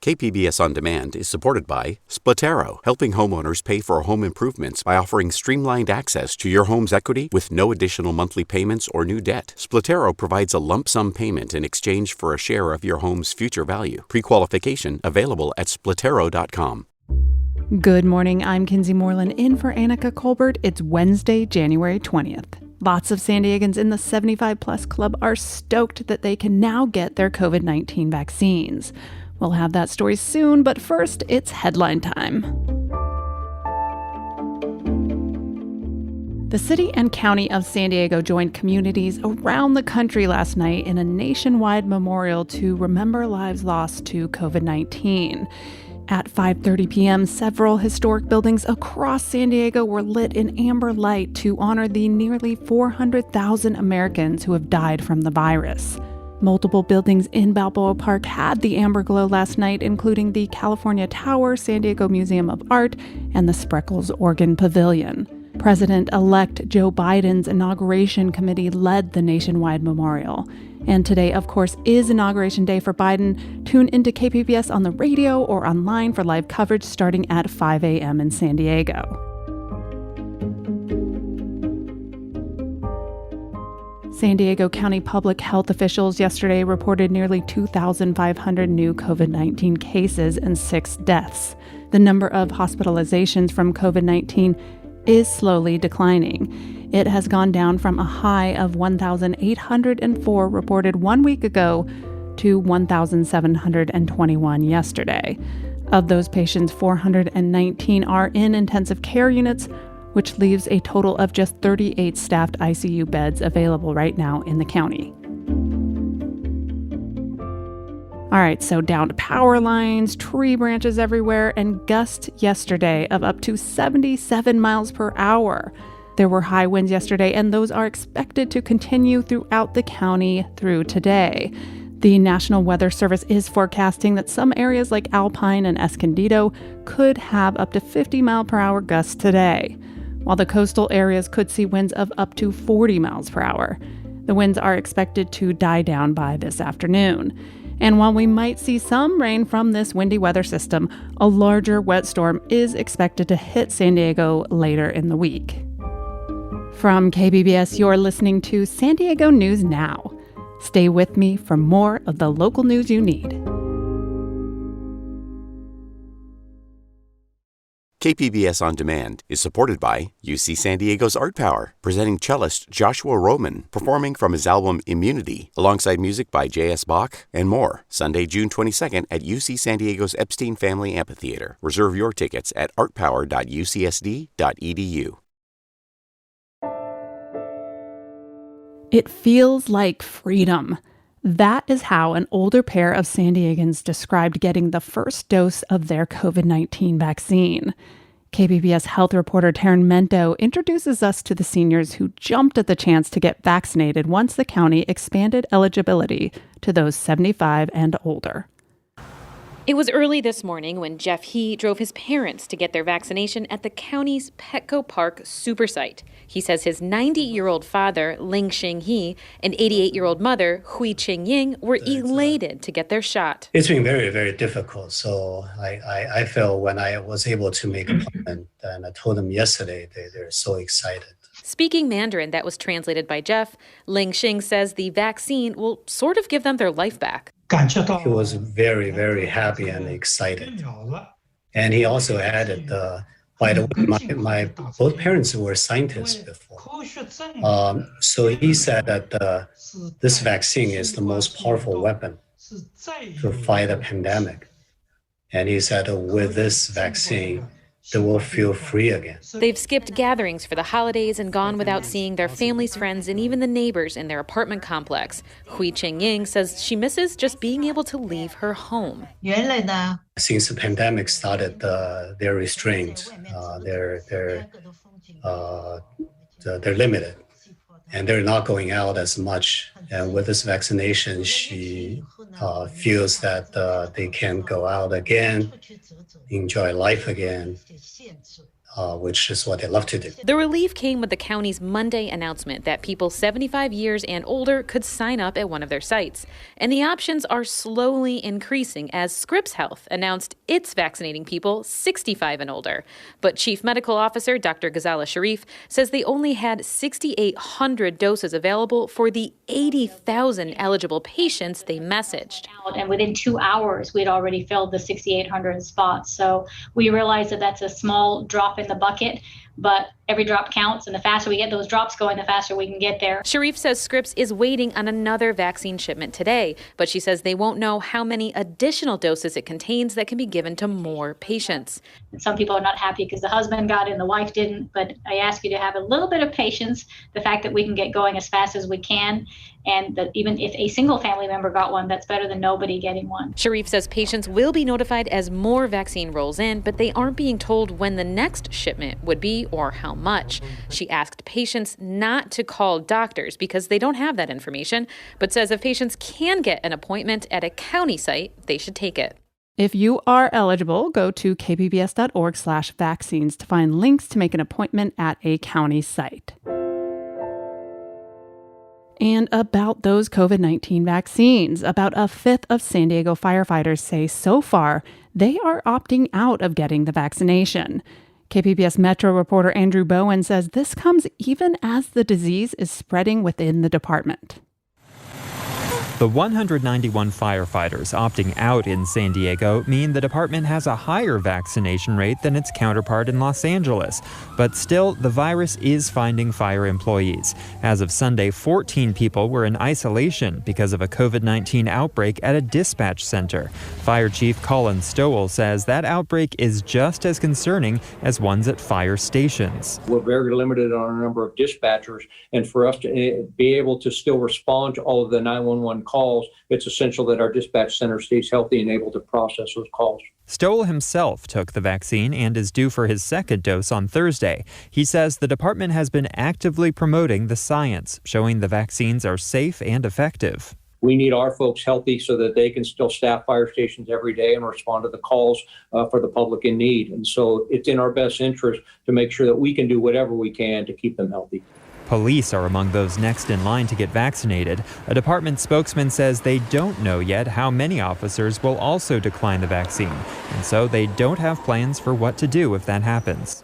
KPBS On Demand is supported by Splatero, helping homeowners pay for home improvements by offering streamlined access to your home's equity with no additional monthly payments or new debt. Splatero provides a lump sum payment in exchange for a share of your home's future value. Pre-qualification available at splatero.com. Good morning, I'm Kinsey Moreland in for Annika Colbert. It's Wednesday, January 20th. Lots of San Diegans in the 75-plus club are stoked that they can now get their COVID-19 vaccines. We'll have that story soon, but first, it's headline time. The city and county of San Diego joined communities around the country last night in a nationwide memorial to remember lives lost to COVID-19. At 5:30 p.m., several historic buildings across San Diego were lit in amber light to honor the nearly 400,000 Americans who have died from the virus. Multiple buildings in Balboa Park had the amber glow last night, including the California Tower, San Diego Museum of Art, and the Spreckles Organ Pavilion. President-elect Joe Biden's inauguration committee led the nationwide memorial. And today, of course, is Inauguration Day for Biden. Tune into KPBS on the radio or online for live coverage starting at 5 a.m. in San Diego. San Diego County public health officials yesterday reported nearly 2,500 new COVID-19 cases and 6 deaths. The number of hospitalizations from COVID-19 is slowly declining. It has gone down from a high of 1,804 reported 1 week ago to 1,721 yesterday. Of those patients, 419 are in intensive care units, which leaves a total of just 38 staffed ICU beds available right now in the county. All right, so down to power lines, tree branches everywhere, and gusts yesterday of up to 77 miles per hour. There were high winds yesterday, and those are expected to continue throughout the county through today. The National Weather Service is forecasting that some areas like Alpine and Escondido could have up to 50 mile per hour gusts today, while the coastal areas could see winds of up to 40 miles per hour. The winds are expected to die down by this afternoon. And while we might see some rain from this windy weather system, a larger wet storm is expected to hit San Diego later in the week. From KPBS, you're listening to San Diego News Now. Stay with me for more of the local news you need. KPBS On Demand is supported by UC San Diego's Art Power, presenting cellist Joshua Roman, performing from his album Immunity, alongside music by J.S. Bach and more. Sunday, June 22nd at UC San Diego's Epstein Family Amphitheater. Reserve your tickets at artpower.ucsd.edu. It feels like freedom. That is how an older pair of San Diegans described getting the first dose of their COVID-19 vaccine. KPBS health reporter Taryn Mento introduces us to the seniors who jumped at the chance to get vaccinated once the county expanded eligibility to those 75 and older. It was early this morning when Jeff He drove his parents to get their vaccination at the county's Petco Park supersite. He says his 90-year-old father, Ling Xing He, and 88-year-old mother, Hui Ching Ying, were elated to get their shot. It's been very, very difficult. So I felt when I was able to make an appointment, and I told them yesterday, they're so excited. Speaking Mandarin that was translated by Jeff, Ling Xing says the vaccine will sort of give them their life back. He was very, very happy and excited. And he also added, by the way, my both parents were scientists before. So he said that this vaccine is the most powerful weapon to fight a pandemic. And he said with this vaccine, they will feel free again. They've skipped gatherings for the holidays and gone without seeing their families, friends, and even the neighbors in their apartment complex. Hui Ching Ying says she misses just being able to leave her home. Since the pandemic started, they're restrained. They're limited, and they're not going out as much. And with this vaccination, she feels that they can go out again, enjoy life again. which is what they love to do. The relief came with the county's Monday announcement that people 75 years and older could sign up at one of their sites. And the options are slowly increasing as Scripps Health announced it's vaccinating people 65 and older. But Chief Medical Officer Dr. Ghazala Sharif says they only had 6,800 doses available for the 80,000 eligible patients they messaged. And within 2 hours, we had already filled the 6,800 spots. So we realized that that's a small drop in the bucket, but every drop counts, and the faster we get those drops going, the faster we can get there. Sharif says Scripps is waiting on another vaccine shipment today, but she says they won't know how many additional doses it contains that can be given to more patients. And some people are not happy because the husband got it and the wife didn't, but I ask you to have a little bit of patience, the fact that we can get going as fast as we can, and that even if a single family member got one, that's better than nobody getting one. Sharif says patients will be notified as more vaccine rolls in, but they aren't being told when the next shipment would be or how much. She asked patients not to call doctors because they don't have that information, but says if patients can get an appointment at a county site, they should take it. If you are eligible, go to kpbs.org/vaccines to find links to make an appointment at a county site. And about those COVID-19 vaccines, about a fifth of San Diego firefighters say so far they are opting out of getting the vaccination. KPBS Metro reporter Andrew Bowen says this comes even as the disease is spreading within the department. The 191 firefighters opting out in San Diego mean the department has a higher vaccination rate than its counterpart in Los Angeles. But still, the virus is finding fire employees. As of Sunday, 14 people were in isolation because of a COVID-19 outbreak at a dispatch center. Fire Chief Colin Stowell says that outbreak is just as concerning as ones at fire stations. We're very limited on our number of dispatchers, and for us to be able to still respond to all of the 911 calls, it's essential that our dispatch center stays healthy and able to process those calls. Stowell himself took the vaccine and is due for his second dose on Thursday. He says the department has been actively promoting the science, showing the vaccines are safe and effective. We need our folks healthy so that they can still staff fire stations every day and respond to the calls for the public in need. And so it's in our best interest to make sure that we can do whatever we can to keep them healthy. Police are among those next in line to get vaccinated. A department spokesman says they don't know yet how many officers will also decline the vaccine, and so they don't have plans for what to do if that happens.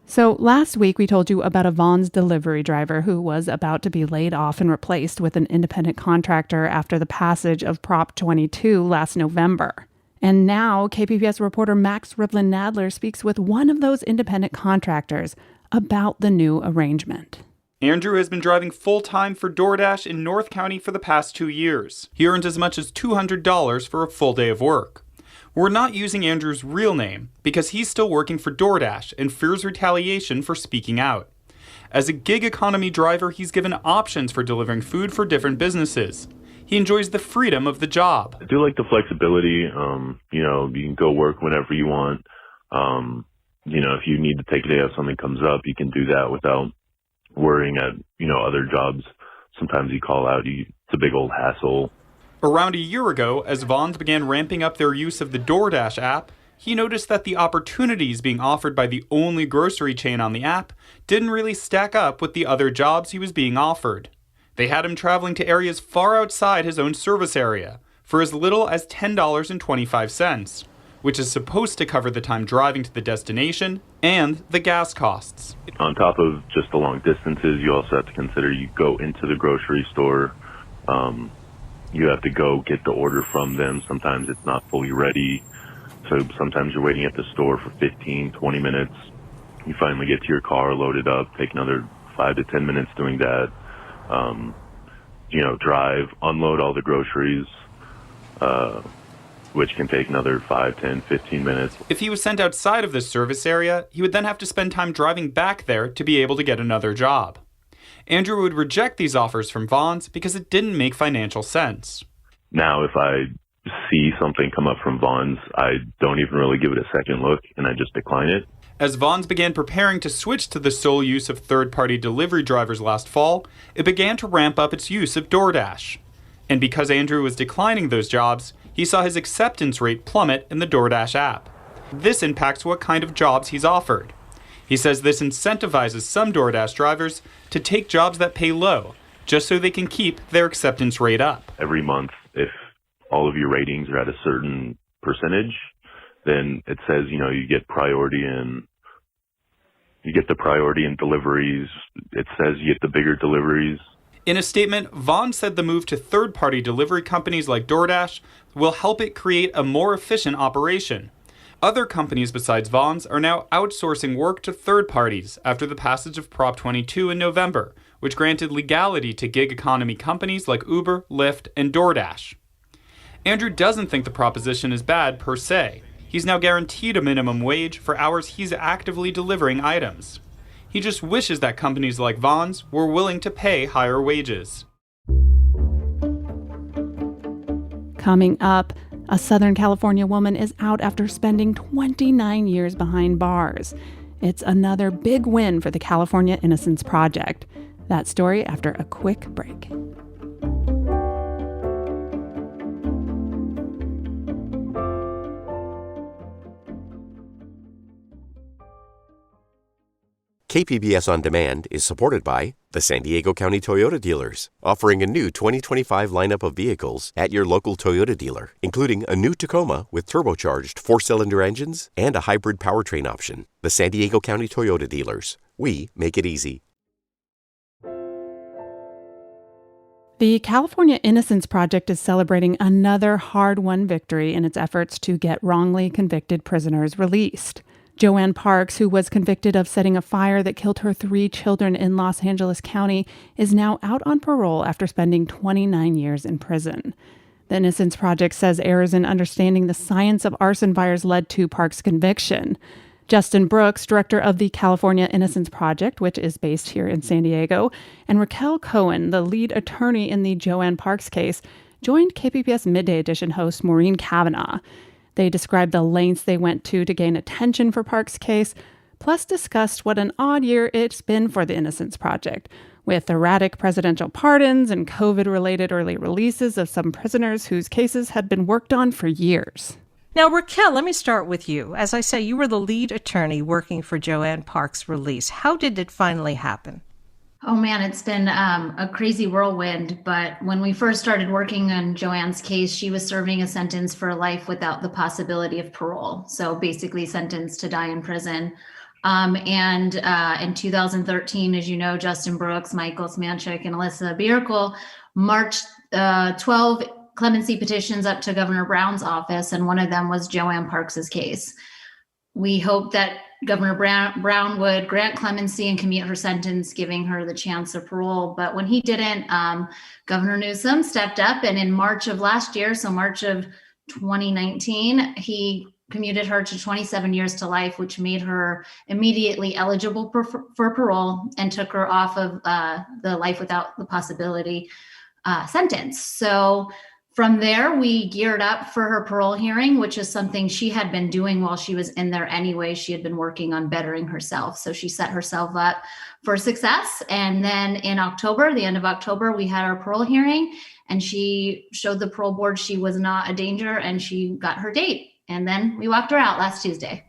So last week we told you about a Vons delivery driver who was about to be laid off and replaced with an independent contractor after the passage of Prop 22 last November. And now KPBS reporter Max Rivlin-Nadler speaks with one of those independent contractors about the new arrangement. Andrew has been driving full-time for DoorDash in North County for the past 2 years. He earned as much as $200 for a full day of work. We're not using Andrew's real name because he's still working for DoorDash and fears retaliation for speaking out. As a gig economy driver, he's given options for delivering food for different businesses. He enjoys the freedom of the job. I do like the flexibility. You can go work whenever you want. If you need to take a day off, something comes up, you can do that without worrying at, other jobs. Sometimes you call out, it's a big old hassle. Around a year ago, as Vons began ramping up their use of the DoorDash app, he noticed that the opportunities being offered by the only grocery chain on the app didn't really stack up with the other jobs he was being offered. They had him traveling to areas far outside his own service area for as little as $10.25, which is supposed to cover the time driving to the destination and the gas costs. On top of just the long distances, you also have to consider you go into the grocery store. You have to go get the order from them. Sometimes it's not fully ready. So sometimes you're waiting at the store for 15, 20 minutes. You finally get to your car, load it up, take another 5 to 10 minutes doing that. Drive, unload all the groceries, which can take another 5, 10, 15 minutes. If he was sent outside of this service area, he would then have to spend time driving back there to be able to get another job. Andrew would reject these offers from Vons because it didn't make financial sense. Now, if I see something come up from Vons, I don't even really give it a second look, and I just decline it. As Vons began preparing to switch to the sole use of third-party delivery drivers last fall, it began to ramp up its use of DoorDash. And because Andrew was declining those jobs, he saw his acceptance rate plummet in the DoorDash app. This impacts what kind of jobs he's offered. He says this incentivizes some DoorDash drivers to take jobs that pay low, just so they can keep their acceptance rate up. Every month, if all of your ratings are at a certain percentage, then it says, you get priority in deliveries. It says you get the bigger deliveries. In a statement, Vaughn said the move to third-party delivery companies like DoorDash will help it create a more efficient operation. Other companies besides Vaughn's are now outsourcing work to third parties after the passage of Prop 22 in November, which granted legality to gig economy companies like Uber, Lyft, and DoorDash. Andrew doesn't think the proposition is bad per se. He's now guaranteed a minimum wage for hours he's actively delivering items. He just wishes that companies like Vaughn's were willing to pay higher wages. Coming up, a Southern California woman is out after spending 29 years behind bars. It's another big win for the California Innocence Project. That story after a quick break. KPBS On Demand is supported by the San Diego County Toyota dealers, offering a new 2025 lineup of vehicles at your local Toyota dealer, including a new Tacoma with turbocharged 4-cylinder engines and a hybrid powertrain option. The San Diego County Toyota dealers. We make it easy. The California Innocence Project is celebrating another hard-won victory in its efforts to get wrongly convicted prisoners released. Joanne Parks, who was convicted of setting a fire that killed her 3 children in Los Angeles County, is now out on parole after spending 29 years in prison. The Innocence Project says errors in understanding the science of arson fires led to Parks' conviction. Justin Brooks, director of the California Innocence Project, which is based here in San Diego, and Raquel Cohen, the lead attorney in the Joanne Parks case, joined KPBS Midday Edition host Maureen Kavanaugh. They described the lengths they went to gain attention for Parks' case, plus discussed what an odd year it's been for the Innocence Project, with erratic presidential pardons and COVID-related early releases of some prisoners whose cases had been worked on for years. Now, Raquel, let me start with you. As I say, you were the lead attorney working for Joanne Parks' release. How did it finally happen? Oh man, it's been a crazy whirlwind. But when we first started working on Joanne's case, she was serving a sentence for life without the possibility of parole. So basically sentenced to die in prison. And in 2013, as you know, Justin Brooks, Michael Smanchik, and Alyssa Bierkel marched 12 clemency petitions up to Governor Brown's office, and one of them was Joanne Parks's case. We hope that Governor Brown would grant clemency and commute her sentence, giving her the chance of parole. But when he didn't, Governor Newsom stepped up, and in March of last year, so March of 2019, he commuted her to 27 years to life, which made her immediately eligible for parole and took her off of the life without the possibility sentence. So from there, we geared up for her parole hearing, which is something she had been doing while she was in there anyway. She had been working on bettering herself. So she set herself up for success. And then in October, the end of October, we had our parole hearing, and she showed the parole board she was not a danger, and she got her date. And then we walked her out last Tuesday.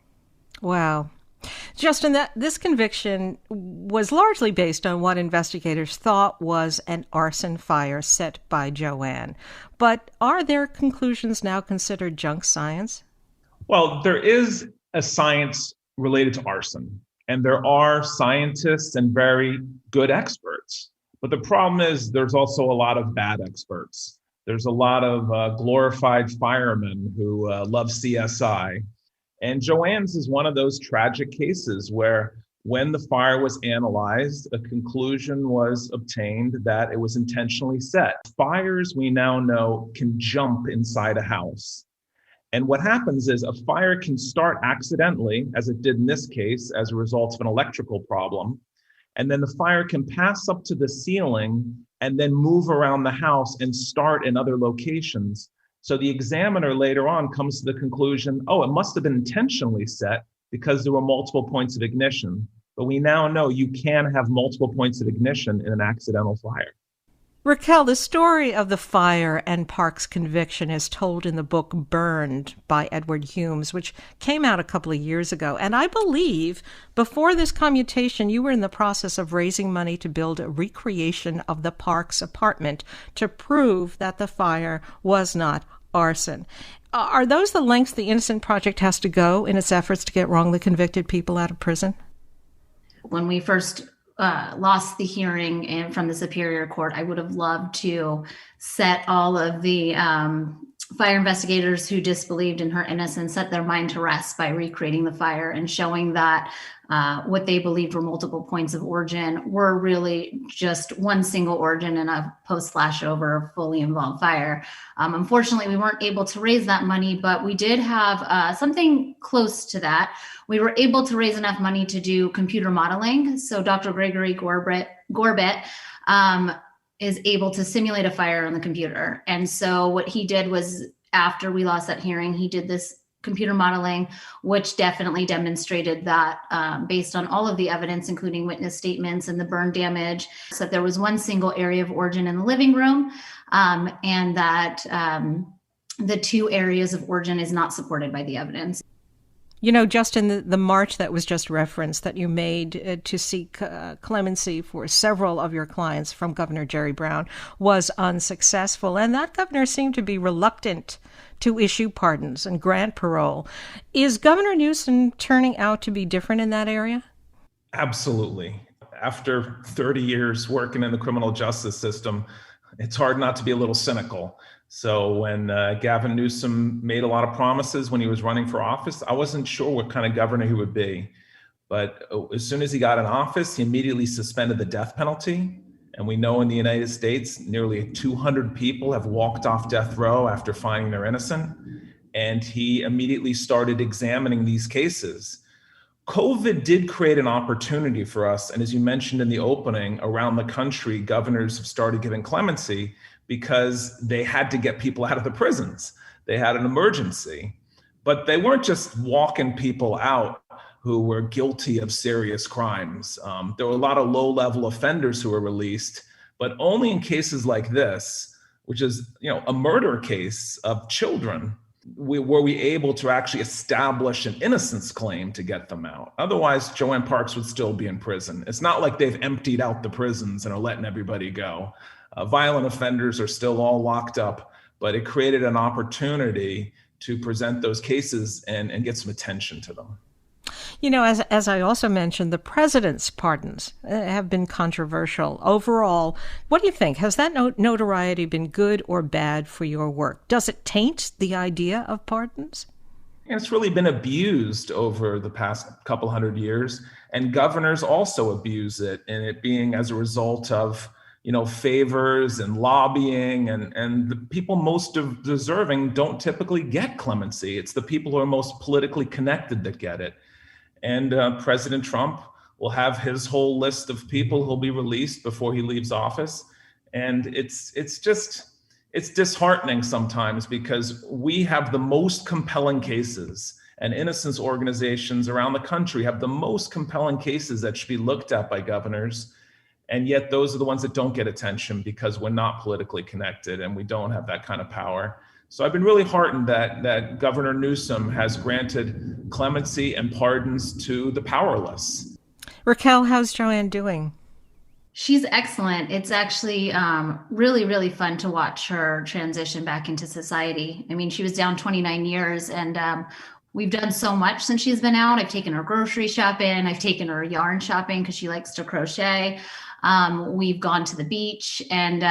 Wow. Justin, this conviction was largely based on what investigators thought was an arson fire set by Joanne. But are their conclusions now considered junk science? Well, there is a science related to arson, and there are scientists and very good experts. But the problem is there's also a lot of bad experts. There's a lot of glorified firemen who love CSI. And Joanne's is one of those tragic cases where when the fire was analyzed, a conclusion was obtained that it was intentionally set. Fires, we now know, can jump inside a house. And what happens is a fire can start accidentally, as it did in this case, as a result of an electrical problem. And then the fire can pass up to the ceiling and then move around the house and start in other locations. So the examiner later on comes to the conclusion, oh, it must have been intentionally set because there were multiple points of ignition. But we now know you can have multiple points of ignition in an accidental fire. Raquel, the story of the fire and Park's conviction is told in the book Burned by Edward Humes, which came out a couple of years ago. And I believe before this commutation, you were in the process of raising money to build a recreation of the Park's apartment to prove that the fire was not arson. Are those the lengths the Innocence Project has to go in its efforts to get wrongly convicted people out of prison? When we first lost the hearing and from the Superior Court, I would have loved to set all of the fire investigators who disbelieved in her innocence, set their mind to rest by recreating the fire and showing that what they believed were multiple points of origin were really just one single origin in a post-flashover fully involved fire. Unfortunately, we weren't able to raise that money, but we did have something close to that. We were able to raise enough money to do computer modeling. So Dr. Gregory Gorbett is able to simulate a fire on the computer. And so what he did was, after we lost that hearing, he did this computer modeling, which definitely demonstrated that based on all of the evidence, including witness statements and the burn damage, so that there was one single area of origin in the living room, and that the two areas of origin is not supported by the evidence. You know, Justin, the march that was just referenced that you made to seek clemency for several of your clients from Governor Jerry Brown was unsuccessful, and that governor seemed to be reluctant to issue pardons and grant parole. Is Governor Newsom turning out to be different in that area? Absolutely. After 30 years working in the criminal justice system, it's hard not to be a little cynical. So when Gavin Newsom made a lot of promises when he was running for office, I wasn't sure what kind of governor he would be. But as soon as he got in office, he immediately suspended the death penalty. And we know in the United States, nearly 200 people have walked off death row after finding they're innocent. And he immediately started examining these cases. COVID did create an opportunity for us. And as you mentioned in the opening, around the country, governors have started giving clemency because they had to get people out of the prisons. They had an emergency, but they weren't just walking people out who were guilty of serious crimes. There were a lot of low-level offenders who were released, but only in cases like this, which is, a murder case of children, were we able to actually establish an innocence claim to get them out. Otherwise, Joanne Parks would still be in prison. It's not like they've emptied out the prisons and are letting everybody go. Violent offenders are still all locked up, but it created an opportunity to present those cases and get some attention to them. You know, as I also mentioned, the president's pardons have been controversial. Overall, what do you think? Has that notoriety been good or bad for your work? Does it taint the idea of pardons? It's really been abused over the past couple hundred years, and governors also abuse it, and it being as a result of favors and lobbying, and the people most deserving don't typically get clemency. It's the people who are most politically connected that get it. And President Trump will have his whole list of people who'll be released before he leaves office. And it's disheartening sometimes, because we have the most compelling cases, and innocence organizations around the country have the most compelling cases that should be looked at by governors. And yet those are the ones that don't get attention because we're not politically connected and we don't have that kind of power. So I've been really heartened that Governor Newsom has granted clemency and pardons to the powerless. Raquel, how's Joanne doing? She's excellent. It's actually really, really fun to watch her transition back into society. I mean, she was down 29 years, and we've done so much since she's been out. I've taken her grocery shopping. I've taken her yarn shopping because she likes to crochet. We've gone to the beach, and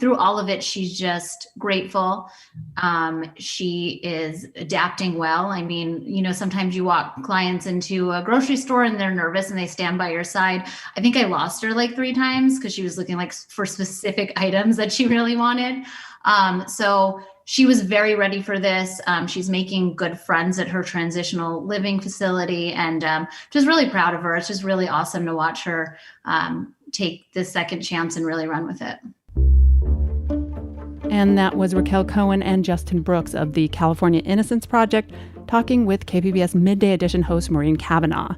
through all of it, she's just grateful. She is adapting well. I mean, sometimes you walk clients into a grocery store and they're nervous and they stand by your side. I think I lost her like 3 times because she was looking for specific items that she really wanted. So she was very ready for this. She's making good friends at her transitional living facility, and just really proud of her. It's just really awesome to watch her take this second chance and really run with it. And that was Raquel Cohen and Justin Brooks of the California Innocence Project talking with KPBS Midday Edition host Maureen Cavanaugh.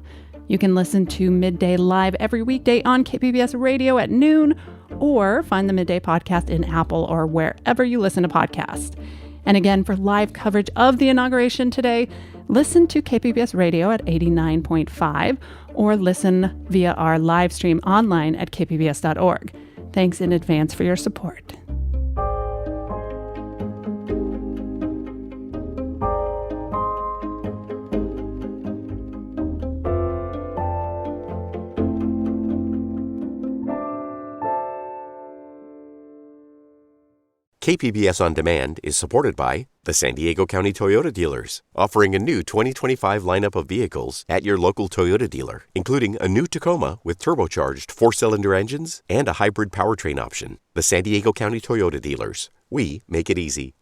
You can listen to Midday live every weekday on KPBS Radio at noon, or find the Midday Podcast in Apple or wherever you listen to podcasts. And again, for live coverage of the inauguration today, listen to KPBS Radio at 89.5 or listen via our live stream online at kpbs.org. Thanks in advance for your support. KPBS On Demand is supported by the San Diego County Toyota dealers, offering a new 2025 lineup of vehicles at your local Toyota dealer, including a new Tacoma with turbocharged 4-cylinder engines and a hybrid powertrain option. The San Diego County Toyota dealers. We make it easy.